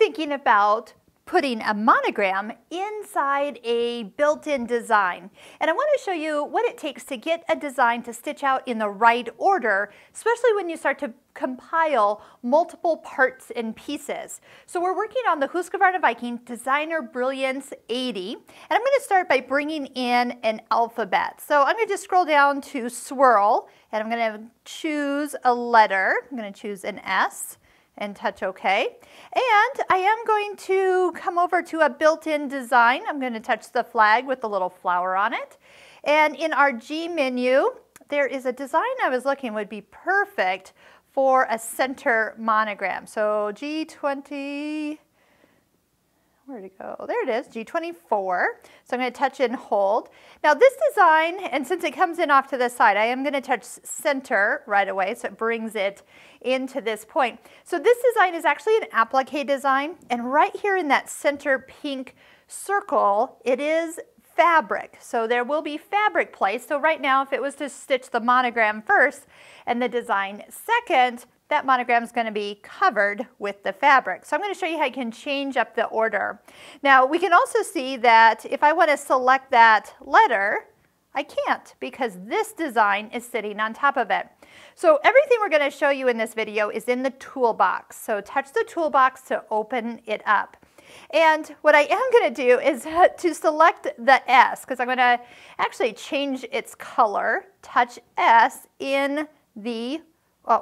thinking about putting a monogram inside a built-in design. And I want to show you what it takes to get a design to stitch out in the right order, especially when you start to compile multiple parts and pieces. So we're working on the Husqvarna Viking Designer Brilliance 80, and I'm going to start by bringing in an alphabet. So I'm going to just scroll down to swirl, and I'm going to choose a letter. I'm going to choose an S and touch OK. And I am going to come over to a built-in design. I'm going to touch the flag with the little flower on it. And in our G menu, there is a design I was looking would be perfect for a center monogram. So G20, where'd it go? There it is, G24. So I'm going to touch and hold. Now this design, and since it comes in off to the side, I am going to touch center right away, so it brings it into this point. So this design is actually an applique design, and right here in that center pink circle, it is fabric. So there will be fabric placed. So right now, if it was to stitch the monogram first and the design second, that monogram is going to be covered with the fabric. So I'm going to show you how you can change up the order. Now we can also see that if I want to select that letter, I can't because this design is sitting on top of it. So everything we're going to show you in this video is in the toolbox. So touch the toolbox to open it up. And what I am going to do is to select the S, because I'm going to actually change its color, touch S in the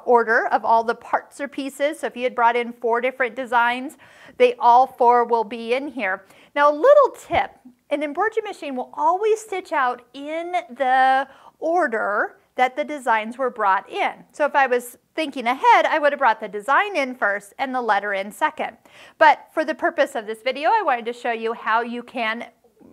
order of all the parts or pieces. So if you had brought in 4 different designs, they all 4 will be in here. Now a little tip, an embroidery machine will always stitch out in the order that the designs were brought in. So if I was thinking ahead, I would have brought the design in first and the letter in second. But for the purpose of this video, I wanted to show you how you can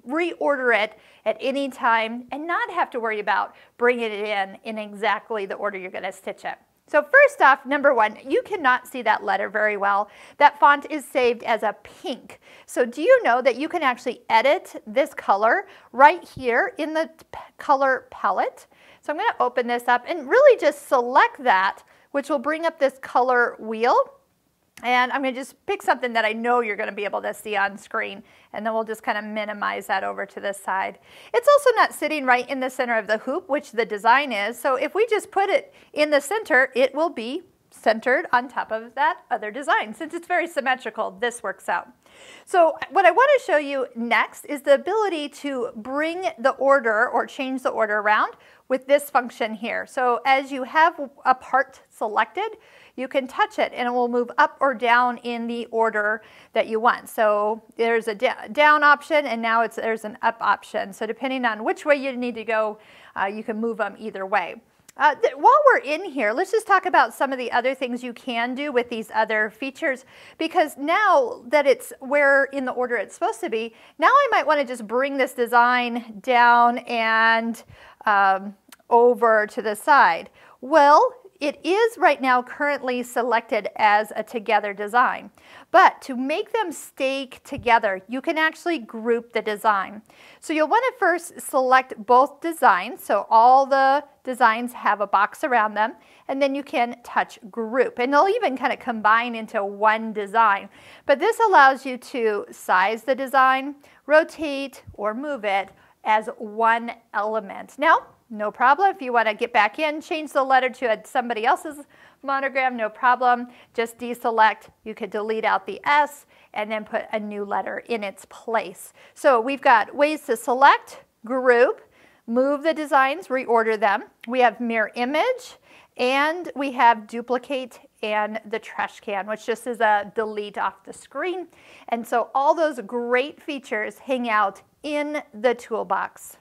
reorder it at any time and not have to worry about bringing it in exactly the order you're going to stitch it. So first off, number 1, you cannot see that letter very well. That font is saved as a pink. So do you know that you can actually edit this color right here in the color palette? So I'm going to open this up and really just select that, which will bring up this color wheel. And I'm going to just pick something that I know you're going to be able to see on screen, and then we'll just kind of minimize that over to this side. It's also not sitting right in the center of the hoop, which the design is. So if we just put it in the center, it will be centered on top of that other design. Since it's very symmetrical, this works out. So what I want to show you next is the ability to bring the order or change the order around with this function here. So as you have a part selected, you can touch it and it will move up or down in the order that you want. So there's a down option, and now there's an up option. So depending on which way you need to go, you can move them either way. While we're in here, let's just talk about some of the other things you can do with these other features, because now that it's where in the order it's supposed to be, now I might want to just bring this design down and over to the side. Well, it is right now currently selected as a together design, but to make them stay together, you can actually group the design. So you'll want to first select both designs, so all the designs have a box around them, and then you can touch group, and they'll even kind of combine into one design. But this allows you to size the design, rotate, or move it as one element. Now, no problem. If you want to get back in, change the letter to somebody else's monogram, no problem. Just deselect. You could delete out the S and then put a new letter in its place. So we've got ways to select, group, move the designs, reorder them. We have mirror image, and we have duplicate and the trash can, which just is a delete off the screen. And so all those great features hang out in the toolbox.